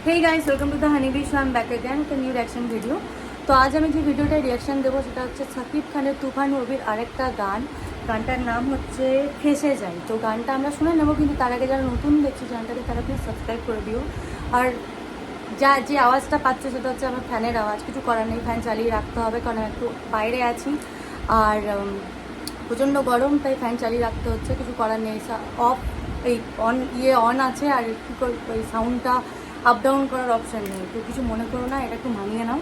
Hey guys, welcome to the Honeybee Show. I'm back again with a new reaction video. তো আজ আমি যে ভিডিওটা রিয়াকশন দেবো সেটা হচ্ছে সাকিব খানের তুফান মুভির আরেকটা গানটার নাম হচ্ছে ফেঁসে যাই। তো গানটা আমরা শুনে নেবো, কিন্তু তার আগে যারা নতুন দেখছি চ্যানেলটাকে তারা প্লিজ সাবস্ক্রাইব করে দিও। আর যে আওয়াজটা পাচ্ছে সেটা হচ্ছে আমার ফ্যানের আওয়াজ, কিছু করার নেই, ফ্যান চালিয়ে রাখতে হবে কারণ একটু বাইরে আছি আর প্রচণ্ড গরম, তাই ফ্যান চালিয়ে রাখতে হচ্ছে, কিছু করার নেই। এই অন আছে আর কী করে ওই সাউন্ডটা আপ ডাউন করার অপশান নেই, তো কিছু মনে করো না, এটা একটু মানিয়ে নাও।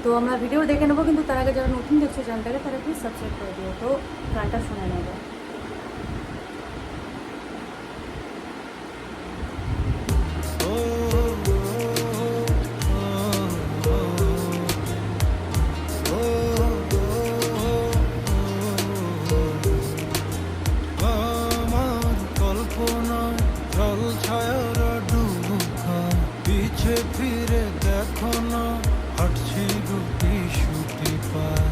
তো আমরা ভিডিও দেখে নেবো, কিন্তু তার আগে যারা নতুন দেখছে চ্যানেলটাকে তারা প্লিজ সাবস্ক্রাইব করে দিও। তো গানটা শুনে নেবো। ফিরে দেখো না, হাঁটছি গুটি সুটি পায়।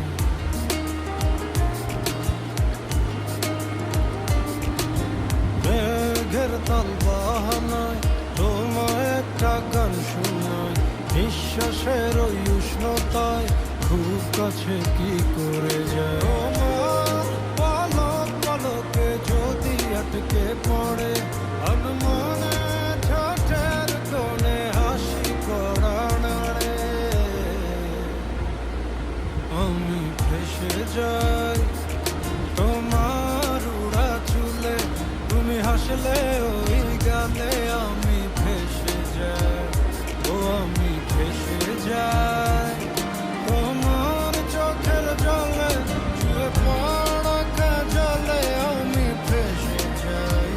মেঘের তাল বাহানায় তোমায় একটা গান শোনায়, নিঃশ্বাসের ওই উষ্ণতায় খুব কাছে কি করে যায়। তোমার পলক পলকে যদি আটকে পড়ে অনুমানে ঠোঁটের কোণে হাসি করা নাড়ে, আমি ভেসে যাই তোমার উড়া চুলে, তুমি হাসলে ওই গানে আমি ভেসে যাই। ও আমি ভেসে যাই তোমার চোখের জলে, ছুঁয়ে পড়া কাজলে আমি ভেসে যাই।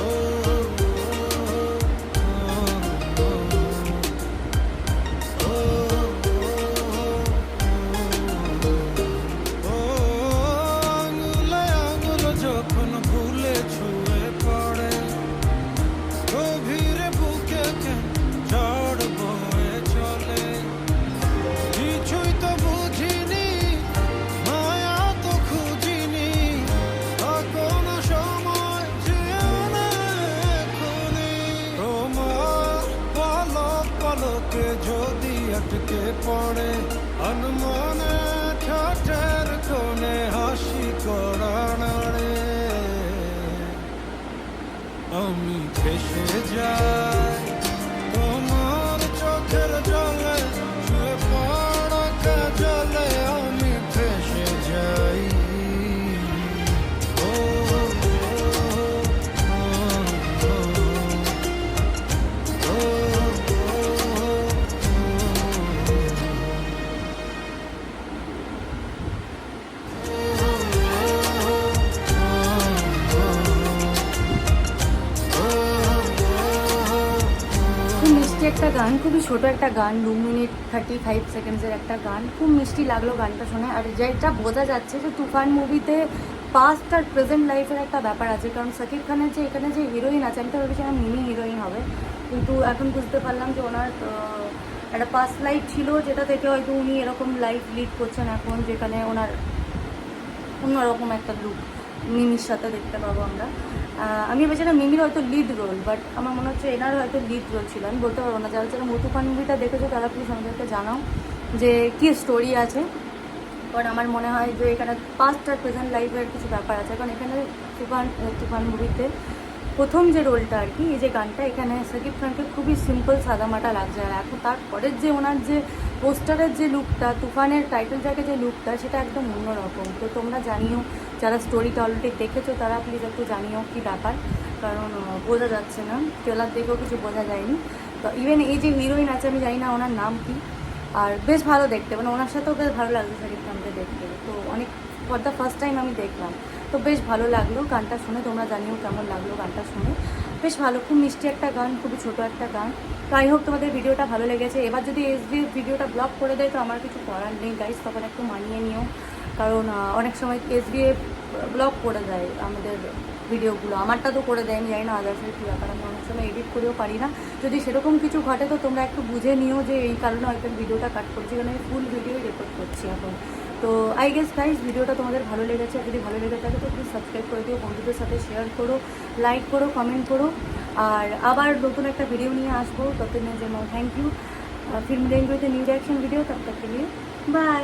ও আঙুলে আঙুল যখন ভুলে ছুঁয়ে পড়ে, গভীরে বুকে ঝড় বয়ে চলে, কিছুই তো বুঝিনি, মায়া তো খুঁজিনি, কোনো সময় যেও না এখনই। তোমার পলক পলকে যদি আটকে পড়ে অনুমানে ঠোঁটের কোণে হাসি করা নাড়ে, আমি ভেসে যাই তোমার চোখের জলে, ছুঁয়ে পড়া কাজলে আমি ভেসে যাই। ও একটা গান, খুবই ছোট একটা গান, 2 মিনিট 35 সেকেন্ডসের একটা গান, খুব মিষ্টি লাগলো গানটা শুনে। আর যেটা বোঝা যাচ্ছে যে তুফান মুভিতে পাস্ট আর প্রেজেন্ট লাইফের একটা ব্যাপার আছে, কারণ সাকিব খানের যে এখানে যে হিরোইন আছে, আমি তো ভেবেছিলাম মিমি হিরোইন হবে, কিন্তু এখন বুঝতে পারলাম যে ওনার একটা পাস্ট লাইফ ছিল, যেটা থেকে হয়তো উনি এরকম লাইফ লিড করছেন এখন, যেখানে ওনার অন্যরকম একটা লুক মিমির সাথে দেখতে পাবো আমরা। আমি ভেবেছিলাম মিমির হয়তো লিড রোল, বাট আমার মনে হচ্ছে এনার হয়তো লিড রোল ছিল, আমি বলতে পারবো না। যারা যারা তুফান মুভিটা দেখেছো তারা প্লিজ আমাদেরকে জানাও যে কী স্টোরি আছে। বাট আমার মনে হয় যে এখানে পাস্ট আর প্রেজেন্ট লাইফের কিছু ব্যাপার আছে, কারণ এখানে তুফান মুভিতে প্রথম যে রোলটা আর কি, এই যে গানটা, এখানে সাকিব খানকে খুবই সিম্পল সাদামাটা লাগছে। আর এখন তারপরের যে ওনার যে পোস্টারের যে লুকটা, তুফানের টাইটেল জায়গায় যে লুকটা, সেটা একদম অন্যরকম। তো তোমরা জানিও, যারা স্টোরিটা অলরেডি দেখেছো তারা প্লিজ একটু জানিও কী ব্যাপার, কারণ বোঝা যাচ্ছে না, ট্রেলার দেখেও কিছু বোঝা যায়নি। তো ইভেন এই যে হিরোইন আছে, আমি জানি না ওনার নাম কি, আর বেশ ভালো দেখতে, মানে ওনার সাথেও বেশ ভালো লাগছে সাকিব খানকে দেখতে। তো অনেক ফর দ্য ফার্স্ট টাইম আমি দেখলাম, তো বেশ ভালো লাগলো গানটা শুনে। তোমরা জানিও কেমন লাগলো গানটা শুনে, বেশ ভালো, খুব মিষ্টি একটা গান, খুবই ছোটো একটা গান। তো আই হোপ তোমাদের ভিডিওটা ভালো লেগেছে। এবার যদি এসবি ভিডিওটা ব্লক করে দেয় তো আমার কিছু করার নেই গাইস, তখন একটু মানিয়ে নিও, কারণ অনেক সময় এসবি ব্লক করে দেয় আমাদের ভিডিওগুলো, আমারটা তো করে দেয়, আমি জানি না আদার্সের কী ব্যাপার, আমি অনেক সময় এডিট করেও পারি না। যদি সেরকম কিছু ঘটে তো তোমরা একটু বুঝে নিও যে এই কারণে হয়তো ভিডিওটা কাট করছি, কারণ আমি ফুল ভিডিওই রেকর্ড করছি এখন। তো আই গেস গাইস ভিডিওটা তোমাদের ভালো লেগেছে, যদি ভালো লেগে থাকে তো প্লিজ সাবস্ক্রাইব করে দিও, বন্ধুদের সাথে শেয়ার করো, লাইক করো, কমেন্ট করো। আর আবার নতুন একটা ভিডিও নিয়ে আসবো, ততদিনের জন্য থ্যাংক ইউ। फिर मिलेंगे न्यू रिएक्शन वीडियो, तब तक के लिए बाय।